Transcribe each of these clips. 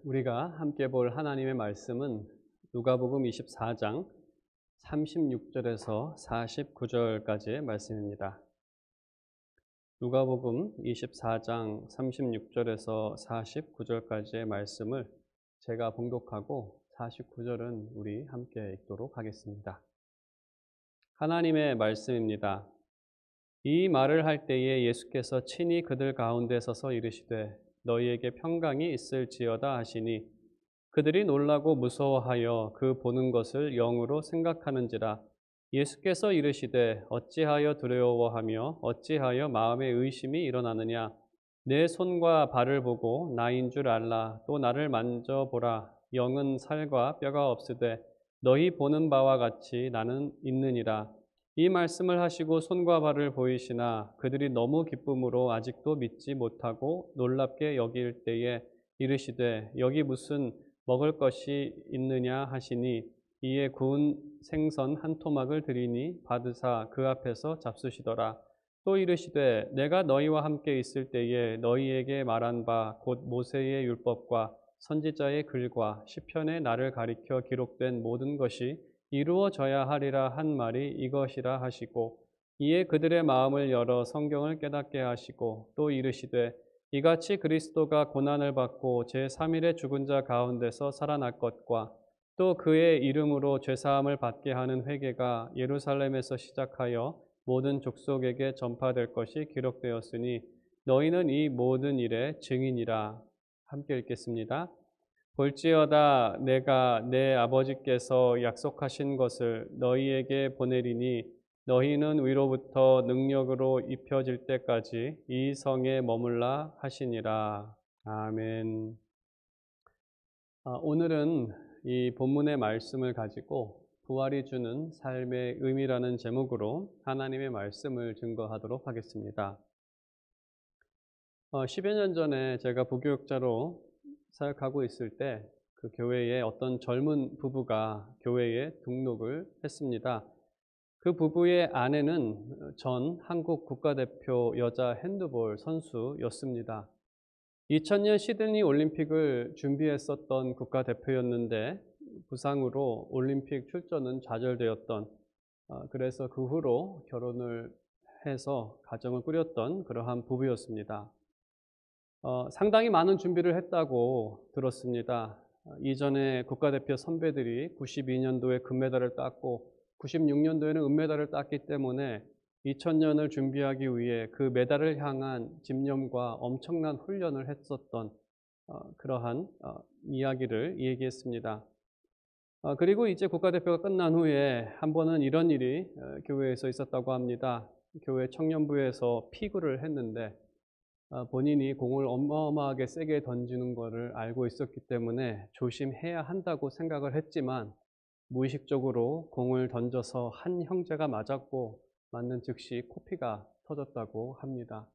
우리가 함께 볼 하나님의 말씀은 누가복음 24장 36절에서 49절까지의 말씀입니다. 누가복음 24장 36절에서 49절까지의 말씀을 제가 봉독하고 49절은 우리 함께 읽도록 하겠습니다. 하나님의 말씀입니다. 이 말을 할 때에 예수께서 친히 그들 가운데 서서 이르시되 너희에게 평강이 있을지어다 하시니 그들이 놀라고 무서워하여 그 보는 것을 영으로 생각하는지라. 예수께서 이르시되 어찌하여 두려워하며 어찌하여 마음에 의심이 일어나느냐. 내 손과 발을 보고 나인 줄 알라. 또 나를 만져보라. 영은 살과 뼈가 없으되 너희 보는 바와 같이 나는 있느니라. 이 말씀을 하시고 손과 발을 보이시나 그들이 너무 기쁨으로 아직도 믿지 못하고 놀랍게 여길 때에 이르시되 여기 무슨 먹을 것이 있느냐 하시니 이에 구운 생선 한 토막을 드리니 받으사 그 앞에서 잡수시더라. 또 이르시되 내가 너희와 함께 있을 때에 너희에게 말한 바 곧 모세의 율법과 선지자의 글과 시편의 나를 가리켜 기록된 모든 것이 이루어져야 하리라 한 말이 이것이라 하시고 이에 그들의 마음을 열어 성경을 깨닫게 하시고 또 이르시되 이같이 그리스도가 고난을 받고 제3일에 죽은 자 가운데서 살아날 것과 또 그의 이름으로 죄사함을 받게 하는 회개가 예루살렘에서 시작하여 모든 족속에게 전파될 것이 기록되었으니 너희는 이 모든 일의 증인이라. 함께 읽겠습니다. 볼지어다 내가 내 아버지께서 약속하신 것을 너희에게 보내리니 너희는 위로부터 능력으로 입혀질 때까지 이 성에 머물라 하시니라. 아멘. 오늘은 이 본문의 말씀을 가지고 부활이 주는 삶의 의미라는 제목으로 하나님의 말씀을 증거하도록 하겠습니다. 10여 년 전에 제가 부교육자로 사역하고 있을 때 그 교회에 어떤 젊은 부부가 교회에 등록을 했습니다. 그 부부의 아내는 전 한국 국가대표 여자 핸드볼 선수였습니다. 2000년 시드니 올림픽을 준비했었던 국가대표였는데 부상으로 올림픽 출전은 좌절되었던 그래서 그 후로 결혼을 해서 가정을 꾸렸던 그러한 부부였습니다. 상당히 많은 준비를 했다고 들었습니다. 이전에 국가대표 선배들이 92년도에 금메달을 땄고 96년도에는 은메달을 땄기 때문에 2000년을 준비하기 위해 그 메달을 향한 집념과 엄청난 훈련을 했었던 그러한 이야기를 얘기했습니다. 그리고 이제 국가대표가 끝난 후에 한 번은 이런 일이 교회에서 있었다고 합니다. 교회 청년부에서 피구를 했는데 본인이 공을 어마어마하게 세게 던지는 것을 알고 있었기 때문에 조심해야 한다고 생각을 했지만 무의식적으로 공을 던져서 한 형제가 맞았고 맞는 즉시 코피가 터졌다고 합니다.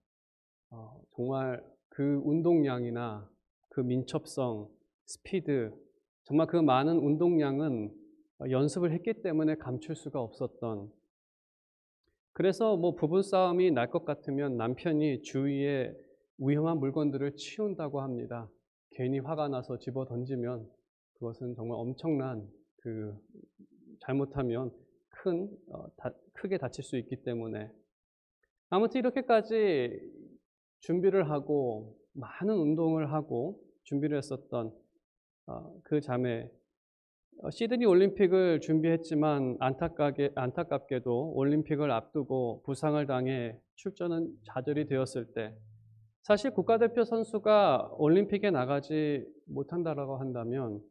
정말 그 운동량이나 그 민첩성, 스피드, 정말 그 많은 운동량은 연습을 했기 때문에 감출 수가 없었던, 그래서 부부싸움이 날 것 같으면 남편이 주위에 위험한 물건들을 치운다고 합니다. 괜히 화가 나서 집어 던지면 그것은 정말 엄청난 잘못하면 크게 다칠 수 있기 때문에 아무튼 이렇게까지 준비를 하고 많은 운동을 하고 준비를 했었던 그 자매, 시드니 올림픽을 준비했지만 안타깝게도 올림픽을 앞두고 부상을 당해 출전은 좌절이 되었을 때 사실 국가대표 선수가 올림픽에 나가지 못한다라고 한다면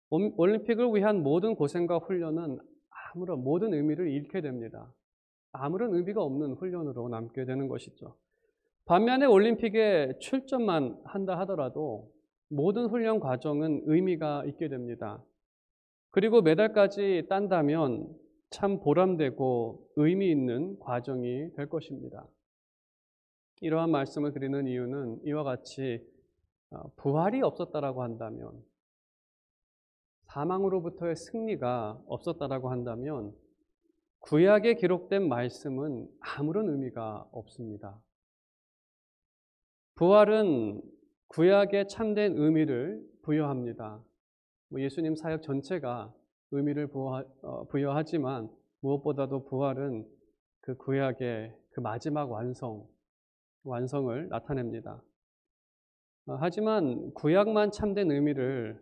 올림픽을 위한 모든 고생과 훈련은 아무런 모든 의미를 잃게 됩니다. 아무런 의미가 없는 훈련으로 남게 되는 것이죠. 반면에 올림픽에 출전만 한다 하더라도 모든 훈련 과정은 의미가 있게 됩니다. 그리고 메달까지 딴다면 참 보람되고 의미 있는 과정이 될 것입니다. 이러한 말씀을 드리는 이유는 이와 같이 부활이 없었다라고 한다면, 사망으로부터의 승리가 없었다라고 한다면 구약에 기록된 말씀은 아무런 의미가 없습니다. 부활은 구약의 참된 의미를 부여합니다. 예수님 사역 전체가 의미를 부여하지만 무엇보다도 부활은 그 구약의 그 마지막 완성을 나타냅니다. 하지만 구약만 참된 의미를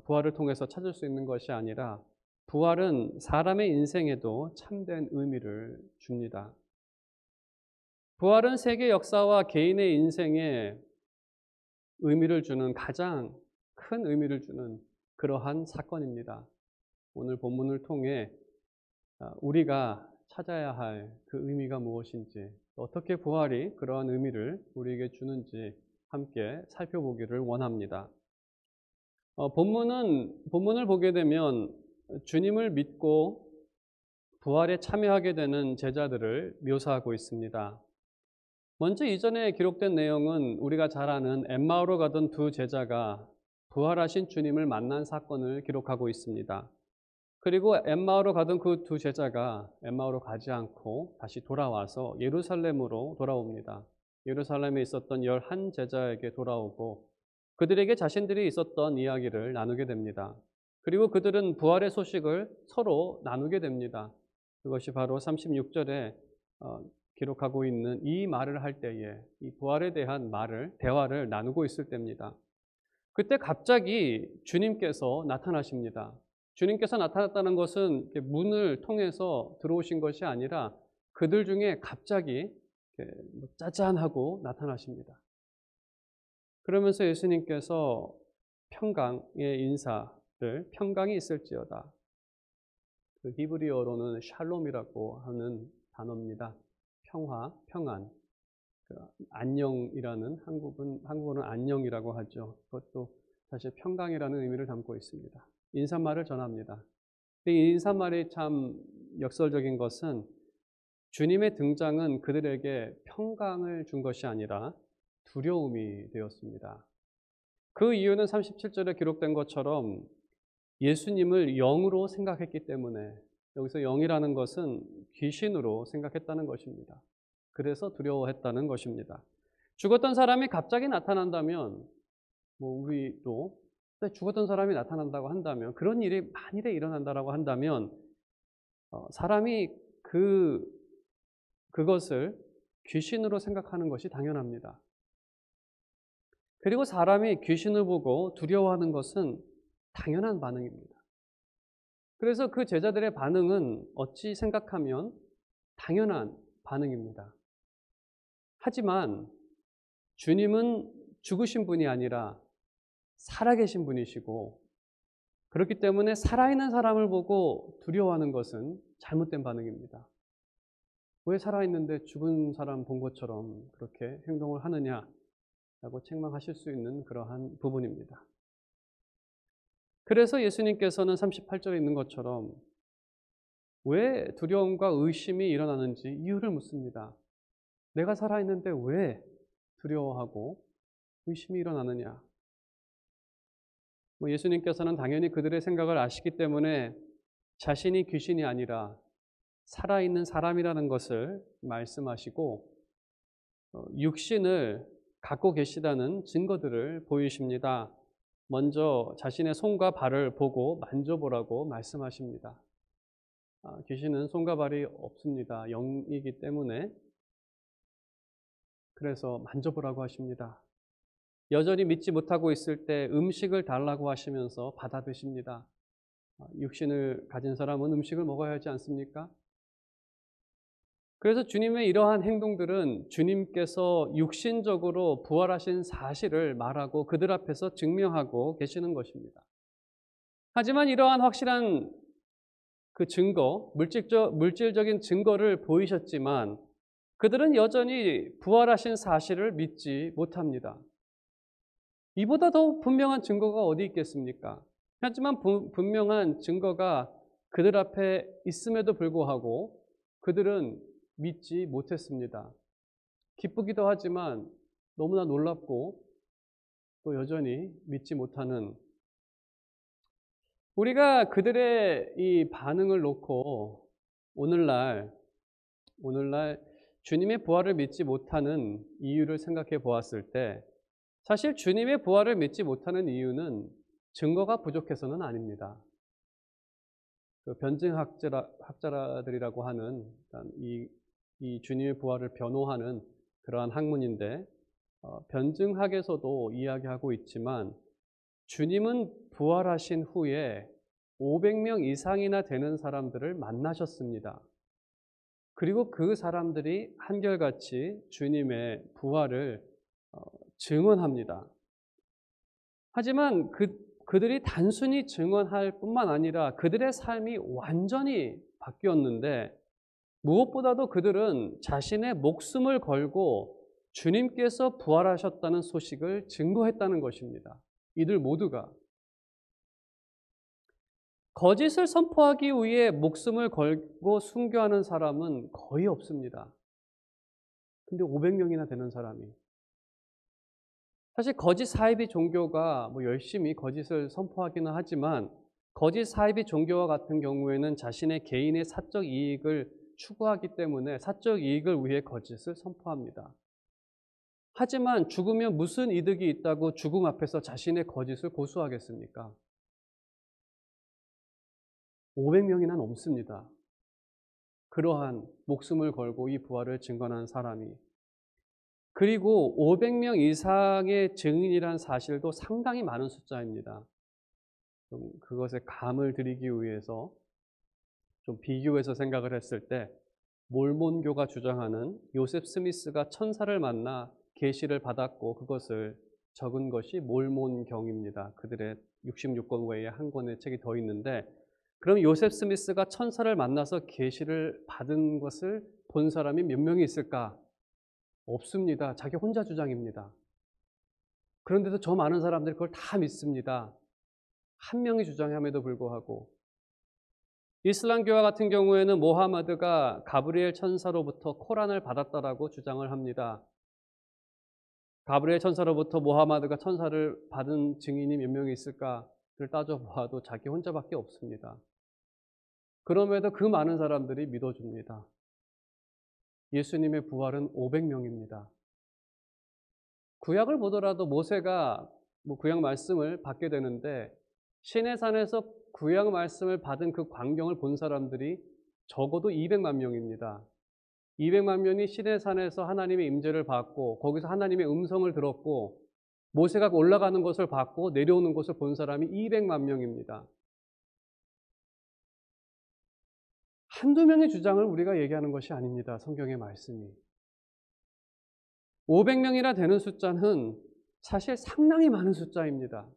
부활을 통해서 찾을 수 있는 것이 아니라 부활은 사람의 인생에도 참된 의미를 줍니다. 부활은 세계 역사와 개인의 인생에 의미를 주는 가장 큰 의미를 주는 그러한 사건입니다. 오늘 본문을 통해 우리가 찾아야 할 그 의미가 무엇인지, 어떻게 부활이 그러한 의미를 우리에게 주는지 함께 살펴보기를 원합니다. 본문을 보게 되면 주님을 믿고 부활에 참여하게 되는 제자들을 묘사하고 있습니다. 먼저 이전에 기록된 내용은 우리가 잘 아는 엠마오로 가던 두 제자가 부활하신 주님을 만난 사건을 기록하고 있습니다. 그리고 엠마오로 가던 그 두 제자가 엠마오로 가지 않고 다시 돌아와서 예루살렘으로 돌아옵니다. 예루살렘에 있었던 11제자에게 돌아오고 그들에게 자신들이 있었던 이야기를 나누게 됩니다. 그리고 그들은 부활의 소식을 서로 나누게 됩니다. 그것이 바로 36절에 기록하고 있는 이 말을 할 때에 이 부활에 대한 대화를 나누고 있을 때입니다. 그때 갑자기 주님께서 나타나십니다. 주님께서 나타났다는 것은 문을 통해서 들어오신 것이 아니라 그들 중에 갑자기 짜잔하고 나타나십니다. 그러면서 예수님께서 평강의 인사를 평강이 있을지어다. 그 히브리어로는 샬롬이라고 하는 단어입니다. 평화, 평안. 안녕이라는 한국어는 안녕이라고 하죠. 그것도 사실 평강이라는 의미를 담고 있습니다. 인사말을 전합니다. 이 인사말이 참 역설적인 것은 주님의 등장은 그들에게 평강을 준 것이 아니라 두려움이 되었습니다. 그 이유는 37절에 기록된 것처럼 예수님을 영으로 생각했기 때문에, 여기서 영이라는 것은 귀신으로 생각했다는 것입니다. 그래서 두려워했다는 것입니다. 죽었던 사람이 갑자기 나타난다면, 우리도 죽었던 사람이 나타난다고 한다면, 그런 일이 만일에 일어난다라고 한다면, 사람이 그것을 귀신으로 생각하는 것이 당연합니다. 그리고 사람이 귀신을 보고 두려워하는 것은 당연한 반응입니다. 그래서 그 제자들의 반응은 어찌 생각하면 당연한 반응입니다. 하지만 주님은 죽으신 분이 아니라 살아계신 분이시고, 그렇기 때문에 살아있는 사람을 보고 두려워하는 것은 잘못된 반응입니다. 왜 살아있는데 죽은 사람 본 것처럼 그렇게 행동을 하느냐라고 책망하실 수 있는 그러한 부분입니다. 그래서 예수님께서는 38절에 있는 것처럼 왜 두려움과 의심이 일어나는지 이유를 묻습니다. 내가 살아있는데 왜 두려워하고 의심이 일어나느냐? 예수님께서는 당연히 그들의 생각을 아시기 때문에 자신이 귀신이 아니라 살아있는 사람이라는 것을 말씀하시고 육신을 갖고 계시다는 증거들을 보이십니다. 먼저 자신의 손과 발을 보고 만져보라고 말씀하십니다. 귀신은 손과 발이 없습니다. 영이기 때문에. 그래서 만져보라고 하십니다. 여전히 믿지 못하고 있을 때 음식을 달라고 하시면서 받아 드십니다. 육신을 가진 사람은 음식을 먹어야 하지 않습니까? 그래서 주님의 이러한 행동들은 주님께서 육신적으로 부활하신 사실을 말하고 그들 앞에서 증명하고 계시는 것입니다. 하지만 이러한 확실한 그 증거, 물질적인 증거를 보이셨지만 그들은 여전히 부활하신 사실을 믿지 못합니다. 이보다 더 분명한 증거가 어디 있겠습니까? 하지만 분명한 증거가 그들 앞에 있음에도 불구하고 그들은 믿지 못했습니다. 기쁘기도 하지만 너무나 놀랍고 또 여전히 믿지 못하는, 우리가 그들의 이 반응을 놓고 오늘날 주님의 부활을 믿지 못하는 이유를 생각해 보았을 때, 사실 주님의 부활을 믿지 못하는 이유는 증거가 부족해서는 아닙니다. 그 변증학자들이라고 하는 이 주님의 부활을 변호하는 그러한 학문인데 변증학에서도 이야기하고 있지만 주님은 부활하신 후에 500명 이상이나 되는 사람들을 만나셨습니다. 그리고 그 사람들이 한결같이 주님의 부활을 증언합니다. 하지만 그들이 단순히 증언할 뿐만 아니라 그들의 삶이 완전히 바뀌었는데 무엇보다도 그들은 자신의 목숨을 걸고 주님께서 부활하셨다는 소식을 증거했다는 것입니다. 이들 모두가 거짓을 선포하기 위해 목숨을 걸고 순교하는 사람은 거의 없습니다. 근데 500명이나 되는 사람이 사실 거짓 사이비 종교가 열심히 거짓을 선포하기는 하지만 거짓 사이비 종교와 같은 경우에는 자신의 개인의 사적 이익을 추구하기 때문에 사적 이익을 위해 거짓을 선포합니다. 하지만 죽으면 무슨 이득이 있다고 죽음 앞에서 자신의 거짓을 고수하겠습니까? 500명이나 넘습니다. 그러한 목숨을 걸고 이 부활을 증언한 사람이. 그리고 500명 이상의 증인이란 사실도 상당히 많은 숫자입니다. 좀 그것에 감을 드리기 위해서 좀 비교해서 생각을 했을 때 몰몬교가 주장하는 요셉 스미스가 천사를 만나 계시를 받았고 그것을 적은 것이 몰몬경입니다. 그들의 66권 외에 한 권의 책이 더 있는데 그럼 요셉 스미스가 천사를 만나서 계시를 받은 것을 본 사람이 몇 명이 있을까? 없습니다. 자기 혼자 주장입니다. 그런데도 저 많은 사람들이 그걸 다 믿습니다. 한 명이 주장함에도 불구하고 이슬람교와 같은 경우에는 모하마드가 가브리엘 천사로부터 코란을 받았다라고 주장을 합니다. 가브리엘 천사로부터 모하마드가 천사를 받은 증인이 몇 명이 있을까를 따져보아도 자기 혼자밖에 없습니다. 그럼에도 그 많은 사람들이 믿어줍니다. 예수님의 부활은 500명입니다. 구약을 보더라도 모세가 구약 말씀을 받게 되는데 시내산에서 구약 말씀을 받은 그 광경을 본 사람들이 적어도 200만 명입니다. 200만 명이 시내산에서 하나님의 임재를 받고 거기서 하나님의 음성을 들었고 모세가 올라가는 것을 봤고 내려오는 것을 본 사람이 200만 명입니다. 한두 명의 주장을 우리가 얘기하는 것이 아닙니다. 성경의 말씀이. 500명이나 되는 숫자는 사실 상당히 많은 숫자입니다.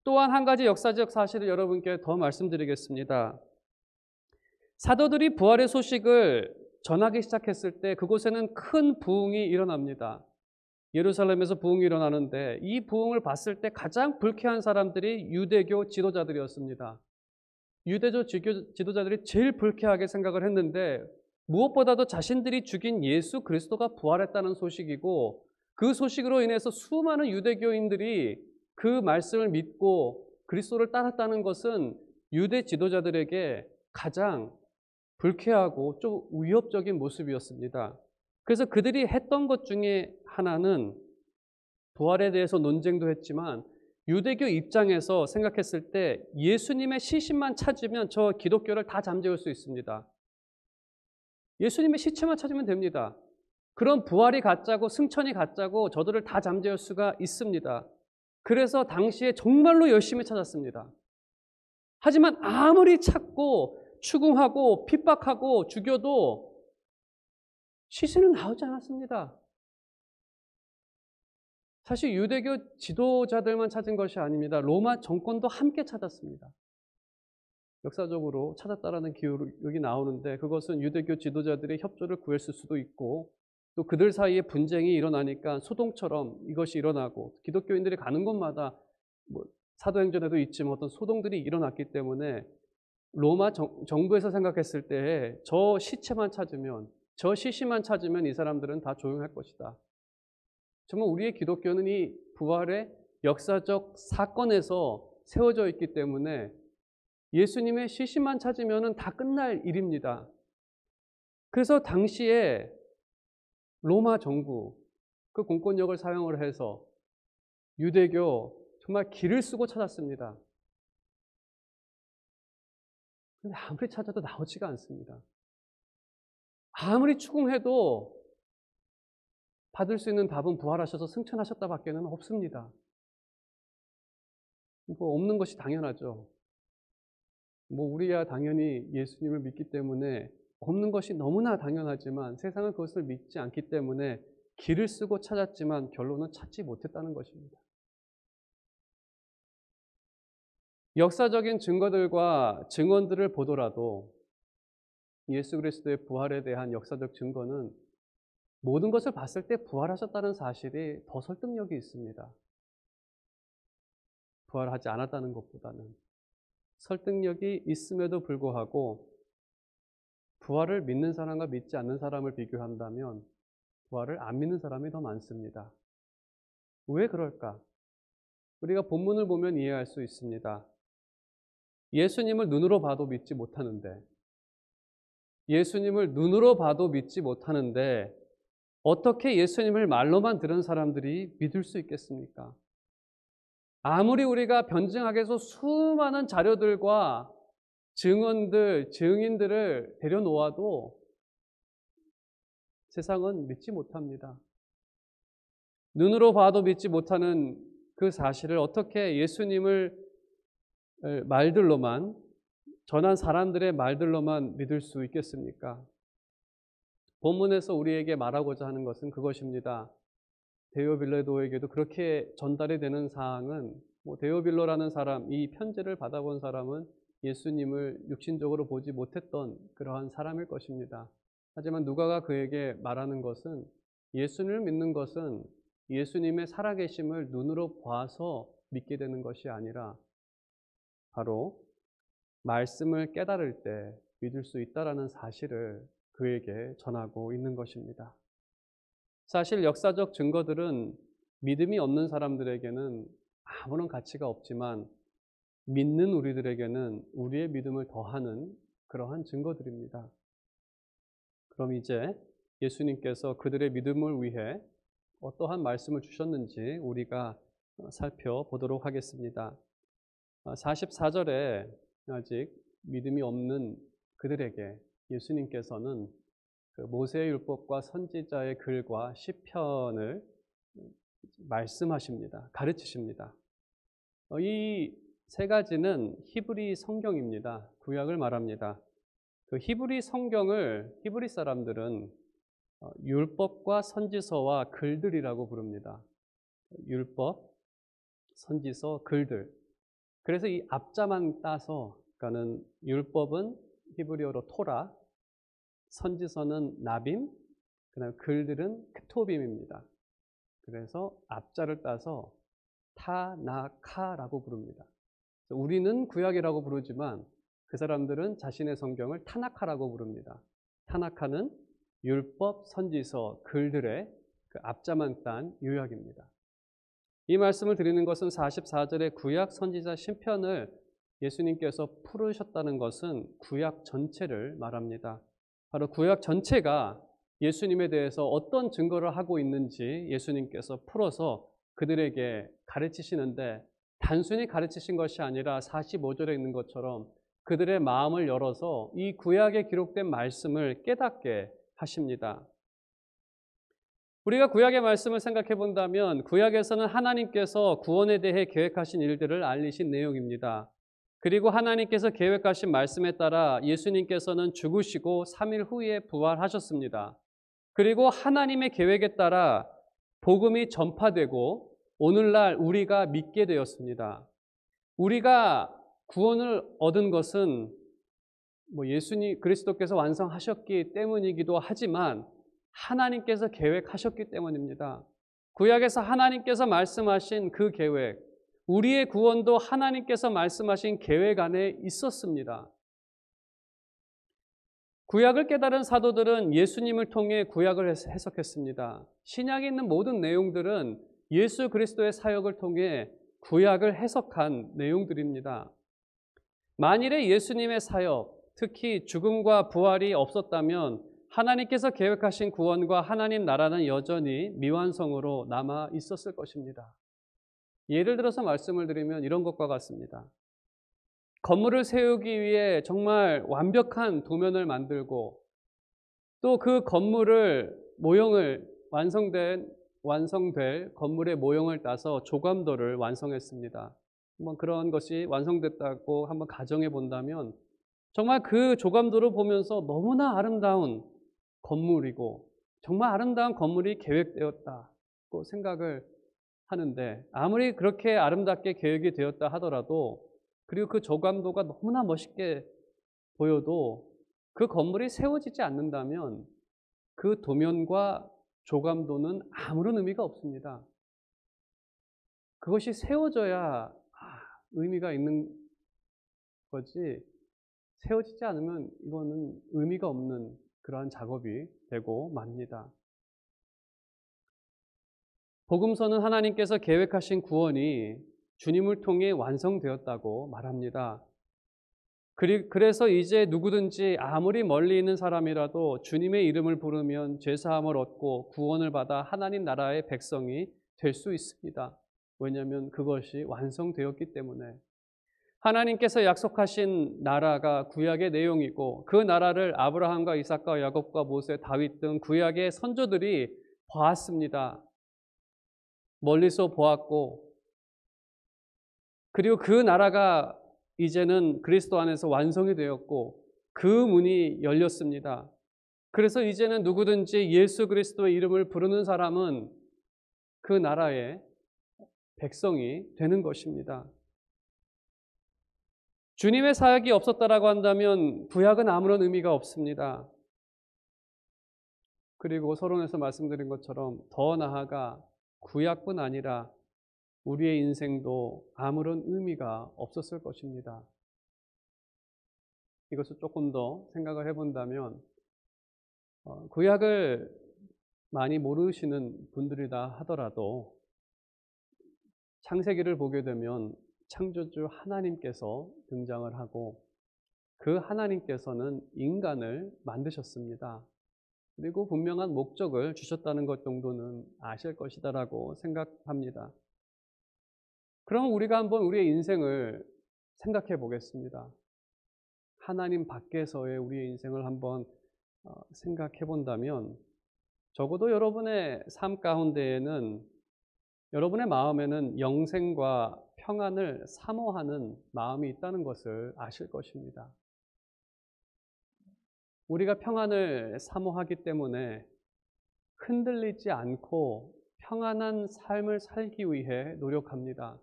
또한 한 가지 역사적 사실을 여러분께 더 말씀드리겠습니다. 사도들이 부활의 소식을 전하기 시작했을 때 그곳에는 큰 부흥이 일어납니다. 예루살렘에서 부흥이 일어나는데 이 부흥을 봤을 때 가장 불쾌한 사람들이 유대교 지도자들이었습니다. 유대교 지도자들이 제일 불쾌하게 생각을 했는데 무엇보다도 자신들이 죽인 예수 그리스도가 부활했다는 소식이고 그 소식으로 인해서 수많은 유대교인들이 그 말씀을 믿고 그리스도를 따랐다는 것은 유대 지도자들에게 가장 불쾌하고 좀 위협적인 모습이었습니다. 그래서 그들이 했던 것 중에 하나는 부활에 대해서 논쟁도 했지만 유대교 입장에서 생각했을 때 예수님의 시신만 찾으면 저 기독교를 다 잠재울 수 있습니다. 예수님의 시체만 찾으면 됩니다. 그런 부활이 가짜고 승천이 가짜고 저들을 다 잠재울 수가 있습니다. 그래서 당시에 정말로 열심히 찾았습니다. 하지만 아무리 찾고 추궁하고 핍박하고 죽여도 시신은 나오지 않았습니다. 사실 유대교 지도자들만 찾은 것이 아닙니다. 로마 정권도 함께 찾았습니다. 역사적으로 찾았다라는 기록이 나오는데 그것은 유대교 지도자들의 협조를 구했을 수도 있고 또 그들 사이에 분쟁이 일어나니까 소동처럼 이것이 일어나고 기독교인들이 가는 곳마다 사도행전에도 있지만 어떤 소동들이 일어났기 때문에 로마 정부에서 생각했을 때 저 시체만 찾으면 저 시신만 찾으면 이 사람들은 다 조용할 것이다. 정말 우리의 기독교는 이 부활의 역사적 사건에서 세워져 있기 때문에 예수님의 시신만 찾으면 다 끝날 일입니다. 그래서 당시에 로마 정부 그 공권력을 사용을 해서 유대교 정말 길을 쓰고 찾았습니다. 근데 아무리 찾아도 나오지가 않습니다. 아무리 추궁해도 받을 수 있는 답은 부활하셔서 승천하셨다 밖에는 없습니다. 뭐 없는 것이 당연하죠. 우리야 당연히 예수님을 믿기 때문에 없는 것이 너무나 당연하지만 세상은 그것을 믿지 않기 때문에 길을 쓰고 찾았지만 결론은 찾지 못했다는 것입니다. 역사적인 증거들과 증언들을 보더라도 예수 그리스도의 부활에 대한 역사적 증거는 모든 것을 봤을 때 부활하셨다는 사실이 더 설득력이 있습니다. 부활하지 않았다는 것보다는 설득력이 있음에도 불구하고 부활을 믿는 사람과 믿지 않는 사람을 비교한다면 부활을 안 믿는 사람이 더 많습니다. 왜 그럴까? 우리가 본문을 보면 이해할 수 있습니다. 예수님을 눈으로 봐도 믿지 못하는데 어떻게 예수님을 말로만 들은 사람들이 믿을 수 있겠습니까? 아무리 우리가 변증하게 해서 수많은 자료들과 증언들, 증인들을 데려놓아도 세상은 믿지 못합니다. 눈으로 봐도 믿지 못하는 그 사실을 어떻게 예수님을 말들로만, 전한 사람들의 말들로만 믿을 수 있겠습니까? 본문에서 우리에게 말하고자 하는 것은 그것입니다. 데오빌레도에게도 그렇게 전달이 되는 사항은 데오빌로라는 사람, 이 편지를 받아본 사람은 예수님을 육신적으로 보지 못했던 그러한 사람일 것입니다. 하지만 누가가 그에게 말하는 것은 예수님을 믿는 것은 예수님의 살아계심을 눈으로 봐서 믿게 되는 것이 아니라 바로 말씀을 깨달을 때 믿을 수 있다라는 사실을 그에게 전하고 있는 것입니다. 사실 역사적 증거들은 믿음이 없는 사람들에게는 아무런 가치가 없지만 믿는 우리들에게는 우리의 믿음을 더하는 그러한 증거들입니다. 그럼 이제 예수님께서 그들의 믿음을 위해 어떠한 말씀을 주셨는지 우리가 살펴보도록 하겠습니다. 44절에 아직 믿음이 없는 그들에게 예수님께서는 그 모세의 율법과 선지자의 글과 시편을 말씀하십니다. 가르치십니다. 이 세 가지는 히브리 성경입니다. 구약을 말합니다. 그 히브리 성경을 히브리 사람들은 율법과 선지서와 글들이라고 부릅니다. 율법, 선지서, 글들. 그래서 이 앞자만 따서, 그러니까는 율법은 히브리어로 토라, 선지서는 나빔, 그다음 글들은 크토빔입니다. 그래서 앞자를 따서 타나카라고 부릅니다. 우리는 구약이라고 부르지만 그 사람들은 자신의 성경을 타나카라고 부릅니다. 타나카는 율법, 선지서, 글들의 그 앞자만 딴 요약입니다. 이 말씀을 드리는 것은 44절의 구약 선지자 시편을 예수님께서 풀으셨다는 것은 구약 전체를 말합니다. 바로 구약 전체가 예수님에 대해서 어떤 증거를 하고 있는지 예수님께서 풀어서 그들에게 가르치시는데 단순히 가르치신 것이 아니라 45절에 있는 것처럼 그들의 마음을 열어서 이 구약에 기록된 말씀을 깨닫게 하십니다. 우리가 구약의 말씀을 생각해 본다면 구약에서는 하나님께서 구원에 대해 계획하신 일들을 알리신 내용입니다. 그리고 하나님께서 계획하신 말씀에 따라 예수님께서는 죽으시고 3일 후에 부활하셨습니다. 그리고 하나님의 계획에 따라 복음이 전파되고 오늘날 우리가 믿게 되었습니다. 우리가 구원을 얻은 것은 예수님 그리스도께서 완성하셨기 때문이기도 하지만 하나님께서 계획하셨기 때문입니다. 구약에서 하나님께서 말씀하신 그 계획, 우리의 구원도 하나님께서 말씀하신 계획 안에 있었습니다. 구약을 깨달은 사도들은 예수님을 통해 구약을 해석했습니다. 신약에 있는 모든 내용들은 예수 그리스도의 사역을 통해 구약을 해석한 내용들입니다. 만일에 예수님의 사역, 특히 죽음과 부활이 없었다면 하나님께서 계획하신 구원과 하나님 나라는 여전히 미완성으로 남아 있었을 것입니다. 예를 들어서 말씀을 드리면 이런 것과 같습니다. 건물을 세우기 위해 정말 완벽한 도면을 만들고 또 그 건물을 모형을 완성될 건물의 모형을 따서 조감도를 완성했습니다. 한번 그런 것이 완성됐다고 한번 가정해 본다면 정말 그 조감도를 보면서 너무나 아름다운 건물이고 정말 아름다운 건물이 계획되었다고 생각을 하는데 아무리 그렇게 아름답게 계획이 되었다 하더라도 그리고 그 조감도가 너무나 멋있게 보여도 그 건물이 세워지지 않는다면 그 도면과 조감도는 아무런 의미가 없습니다. 그것이 세워져야 의미가 있는 거지 세워지지 않으면 이거는 의미가 없는 그러한 작업이 되고 맙니다. 복음서는 하나님께서 계획하신 구원이 주님을 통해 완성되었다고 말합니다. 그래서 이제 누구든지 아무리 멀리 있는 사람이라도 주님의 이름을 부르면 죄사함을 얻고 구원을 받아 하나님 나라의 백성이 될 수 있습니다. 왜냐하면 그것이 완성되었기 때문에. 하나님께서 약속하신 나라가 구약의 내용이고 그 나라를 아브라함과 이삭과 야곱과 모세, 다윗 등 구약의 선조들이 보았습니다. 멀리서 보았고 그리고 그 나라가 이제는 그리스도 안에서 완성이 되었고 그 문이 열렸습니다. 그래서 이제는 누구든지 예수 그리스도의 이름을 부르는 사람은 그 나라의 백성이 되는 것입니다. 주님의 사역이 없었다라고 한다면 구약은 아무런 의미가 없습니다. 그리고 서론에서 말씀드린 것처럼 더 나아가 구약뿐 아니라 우리의 인생도 아무런 의미가 없었을 것입니다. 이것을 조금 더 생각을 해본다면 구약을 많이 모르시는 분들이다 하더라도 창세기를 보게 되면 창조주 하나님께서 등장을 하고 그 하나님께서는 인간을 만드셨습니다. 그리고 분명한 목적을 주셨다는 것 정도는 아실 것이다라고 생각합니다. 그럼 우리가 한번 우리의 인생을 생각해 보겠습니다. 하나님 밖에서의 우리의 인생을 한번 생각해 본다면 적어도 여러분의 삶 가운데에는 여러분의 마음에는 영생과 평안을 사모하는 마음이 있다는 것을 아실 것입니다. 우리가 평안을 사모하기 때문에 흔들리지 않고 평안한 삶을 살기 위해 노력합니다.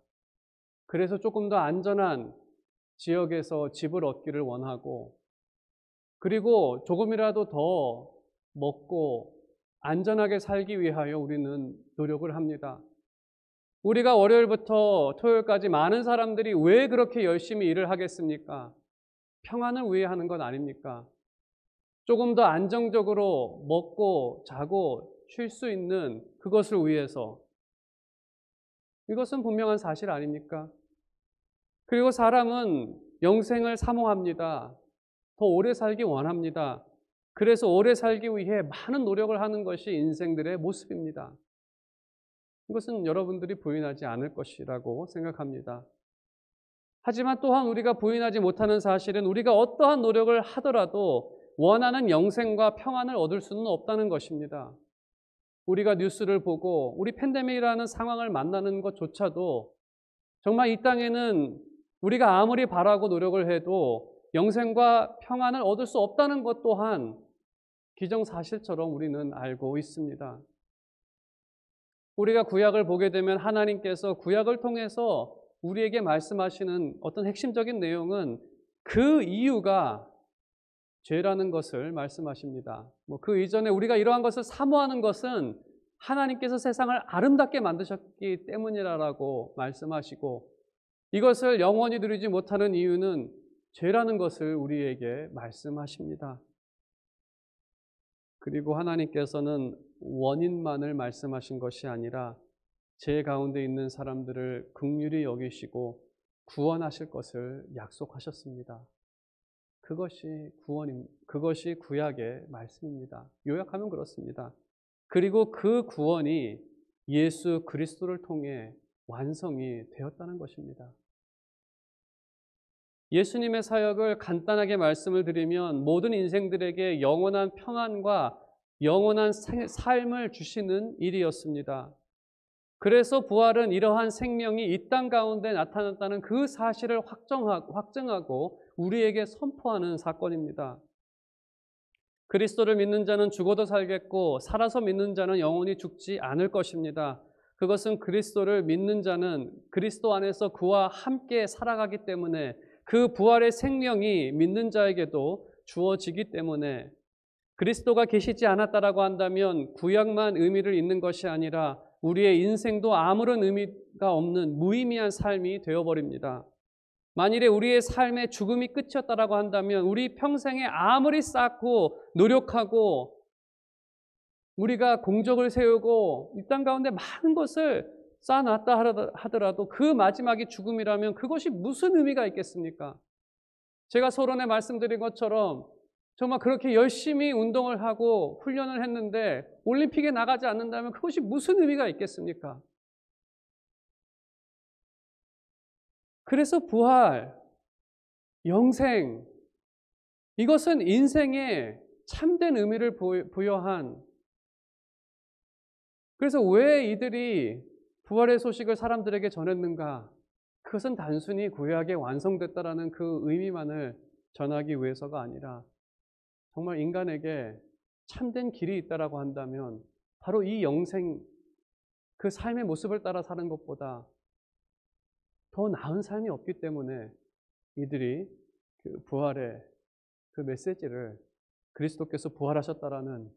그래서 조금 더 안전한 지역에서 집을 얻기를 원하고 그리고 조금이라도 더 먹고 안전하게 살기 위하여 우리는 노력을 합니다. 우리가 월요일부터 토요일까지 많은 사람들이 왜 그렇게 열심히 일을 하겠습니까? 평안을 위해 하는 것 아닙니까? 조금 더 안정적으로 먹고 자고 쉴 수 있는 그것을 위해서. 이것은 분명한 사실 아닙니까? 그리고 사람은 영생을 사모합니다. 더 오래 살기 원합니다. 그래서 오래 살기 위해 많은 노력을 하는 것이 인생들의 모습입니다. 이것은 여러분들이 부인하지 않을 것이라고 생각합니다. 하지만 또한 우리가 부인하지 못하는 사실은 우리가 어떠한 노력을 하더라도 원하는 영생과 평안을 얻을 수는 없다는 것입니다. 우리가 뉴스를 보고 우리 팬데믹이라는 상황을 만나는 것조차도 정말 이 땅에는 우리가 아무리 바라고 노력을 해도 영생과 평안을 얻을 수 없다는 것 또한 기정사실처럼 우리는 알고 있습니다. 우리가 구약을 보게 되면 하나님께서 구약을 통해서 우리에게 말씀하시는 어떤 핵심적인 내용은 그 이유가 죄라는 것을 말씀하십니다. 그 이전에 우리가 이러한 것을 사모하는 것은 하나님께서 세상을 아름답게 만드셨기 때문이라고 말씀하시고 이것을 영원히 누리지 못하는 이유는 죄라는 것을 우리에게 말씀하십니다. 그리고 하나님께서는 원인만을 말씀하신 것이 아니라 죄 가운데 있는 사람들을 긍휼히 여기시고 구원하실 것을 약속하셨습니다. 그것이 구약의 말씀입니다. 요약하면 그렇습니다. 그리고 그 구원이 예수 그리스도를 통해 완성이 되었다는 것입니다. 예수님의 사역을 간단하게 말씀을 드리면 모든 인생들에게 영원한 평안과 영원한 삶을 주시는 일이었습니다. 그래서 부활은 이러한 생명이 이 땅 가운데 나타났다는 그 사실을 확증하고 우리에게 선포하는 사건입니다. 그리스도를 믿는 자는 죽어도 살겠고 살아서 믿는 자는 영원히 죽지 않을 것입니다. 그것은 그리스도를 믿는 자는 그리스도 안에서 그와 함께 살아가기 때문에 그 부활의 생명이 믿는 자에게도 주어지기 때문에 그리스도가 계시지 않았다라고 한다면 구약만 의미를 잇는 것이 아니라 우리의 인생도 아무런 의미가 없는 무의미한 삶이 되어버립니다. 만일에 우리의 삶의 죽음이 끝이었다라고 한다면 우리 평생에 아무리 쌓고 노력하고 우리가 공적을 세우고 이 땅 가운데 많은 것을 쌓아놨다 하더라도 그 마지막이 죽음이라면 그것이 무슨 의미가 있겠습니까? 제가 서론에 말씀드린 것처럼 정말 그렇게 열심히 운동을 하고 훈련을 했는데 올림픽에 나가지 않는다면 그것이 무슨 의미가 있겠습니까? 그래서 부활, 영생, 이것은 인생에 참된 의미를 부여한, 그래서 왜 이들이 부활의 소식을 사람들에게 전했는가? 그것은 단순히 구약에 완성됐다라는 그 의미만을 전하기 위해서가 아니라 정말 인간에게 참된 길이 있다라고 한다면 바로 이 영생, 그 삶의 모습을 따라 사는 것보다 더 나은 삶이 없기 때문에 이들이 그 부활의 그 메시지를, 그리스도께서 부활하셨다라는,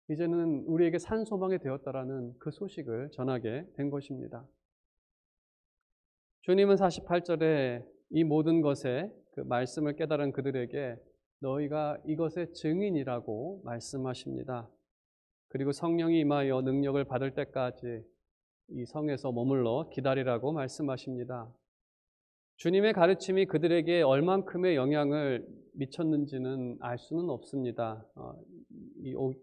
이제는 우리에게 산 소망이 되었다라는 그 소식을 전하게 된 것입니다. 주님은 48절에 이 모든 것에 그 말씀을 깨달은 그들에게 너희가 이것의 증인이라고 말씀하십니다. 그리고 성령이 임하여 능력을 받을 때까지 이 성에서 머물러 기다리라고 말씀하십니다. 주님의 가르침이 그들에게 얼만큼의 영향을 미쳤는지는 알 수는 없습니다.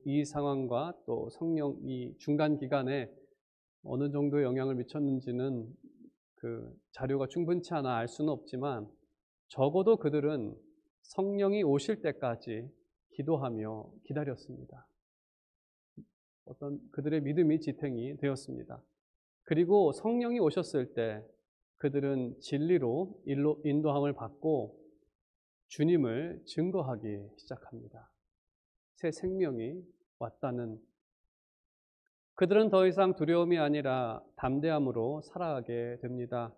이 상황과 또 성령 이 중간 기간에 어느 정도의 영향을 미쳤는지는 그 자료가 충분치 않아 알 수는 없지만 적어도 그들은 성령이 오실 때까지 기도하며 기다렸습니다. 어떤 그들의 믿음이 지탱이 되었습니다. 그리고 성령이 오셨을 때 그들은 진리로 인도함을 받고 주님을 증거하기 시작합니다. 새 생명이 왔다는, 그들은 더 이상 두려움이 아니라 담대함으로 살아가게 됩니다.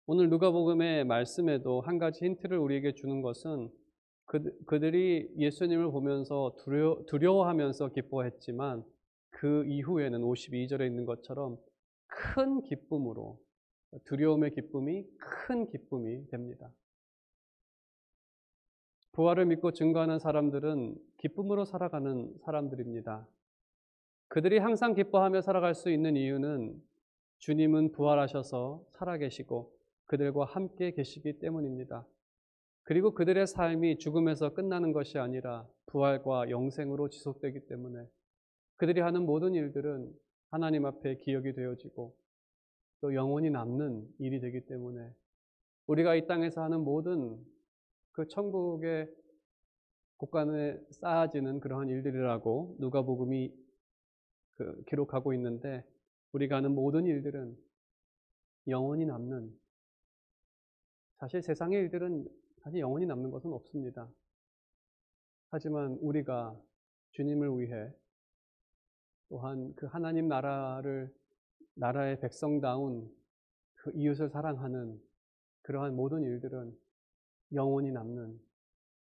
오늘 누가복음의 말씀에도 한 가지 힌트를 우리에게 주는 것은 그들이 예수님을 보면서 두려워하면서 기뻐했지만 그 이후에는 52절에 있는 것처럼 큰 기쁨으로, 두려움의 기쁨이 큰 기쁨이 됩니다. 부활을 믿고 증거하는 사람들은 기쁨으로 살아가는 사람들입니다. 그들이 항상 기뻐하며 살아갈 수 있는 이유는 주님은 부활하셔서 살아계시고 그들과 함께 계시기 때문입니다. 그리고 그들의 삶이 죽음에서 끝나는 것이 아니라 부활과 영생으로 지속되기 때문에 그들이 하는 모든 일들은 하나님 앞에 기억이 되어지고 또 영원히 남는 일이 되기 때문에 우리가 이 땅에서 하는 모든 그 천국의 곳간에 쌓아지는 그러한 일들이라고 누가복음이 기록하고 있는데, 우리가 하는 모든 일들은 영원히 남는, 사실 세상의 일들은 사실 영원히 남는 것은 없습니다. 하지만 우리가 주님을 위해 또한 그 하나님 나라의 백성다운 그 이웃을 사랑하는 그러한 모든 일들은 영원히 남는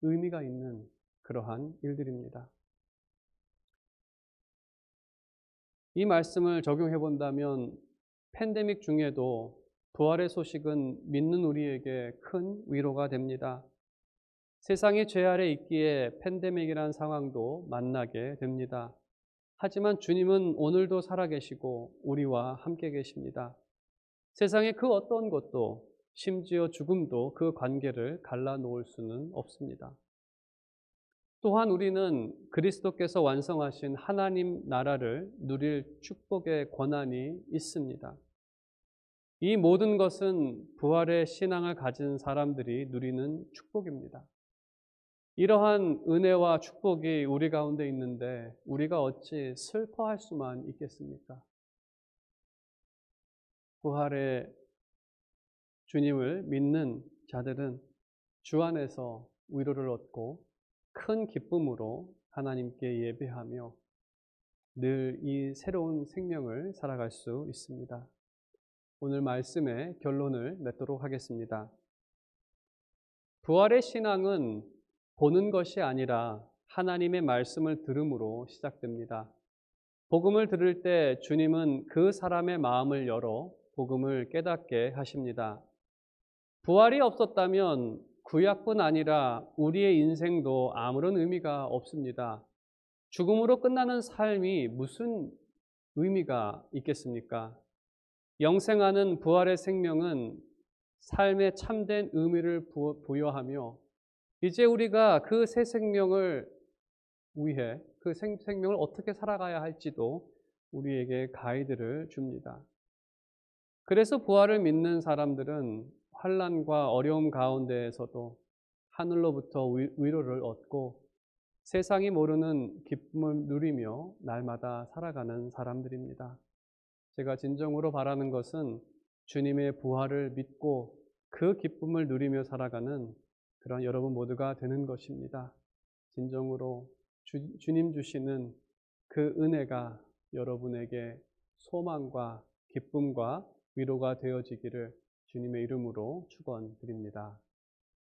의미가 있는 그러한 일들입니다. 이 말씀을 적용해 본다면 팬데믹 중에도 부활의 소식은 믿는 우리에게 큰 위로가 됩니다. 세상이 죄 아래 있기에 팬데믹이라는 상황도 만나게 됩니다. 하지만 주님은 오늘도 살아계시고 우리와 함께 계십니다. 세상의 그 어떤 것도, 심지어 죽음도 그 관계를 갈라놓을 수는 없습니다. 또한 우리는 그리스도께서 완성하신 하나님 나라를 누릴 축복의 권한이 있습니다. 이 모든 것은 부활의 신앙을 가진 사람들이 누리는 축복입니다. 이러한 은혜와 축복이 우리 가운데 있는데 우리가 어찌 슬퍼할 수만 있겠습니까? 부활의 주님을 믿는 자들은 주 안에서 위로를 얻고 큰 기쁨으로 하나님께 예배하며 늘 이 새로운 생명을 살아갈 수 있습니다. 오늘 말씀의 결론을 맺도록 하겠습니다. 부활의 신앙은 보는 것이 아니라 하나님의 말씀을 들음으로 시작됩니다. 복음을 들을 때 주님은 그 사람의 마음을 열어 복음을 깨닫게 하십니다. 부활이 없었다면 구약뿐 아니라 우리의 인생도 아무런 의미가 없습니다. 죽음으로 끝나는 삶이 무슨 의미가 있겠습니까? 영생하는 부활의 생명은 삶에 참된 의미를 부여하며 이제 우리가 그 새 생명을 위해 그 생명을 어떻게 살아가야 할지도 우리에게 가이드를 줍니다. 그래서 부활을 믿는 사람들은 환난과 어려움 가운데에서도 하늘로부터 위로를 얻고 세상이 모르는 기쁨을 누리며 날마다 살아가는 사람들입니다. 제가 진정으로 바라는 것은 주님의 부활을 믿고 그 기쁨을 누리며 살아가는 그런 여러분 모두가 되는 것입니다. 진정으로 주님 주시는 그 은혜가 여러분에게 소망과 기쁨과 위로가 되어지기를 주님의 이름으로 축원드립니다.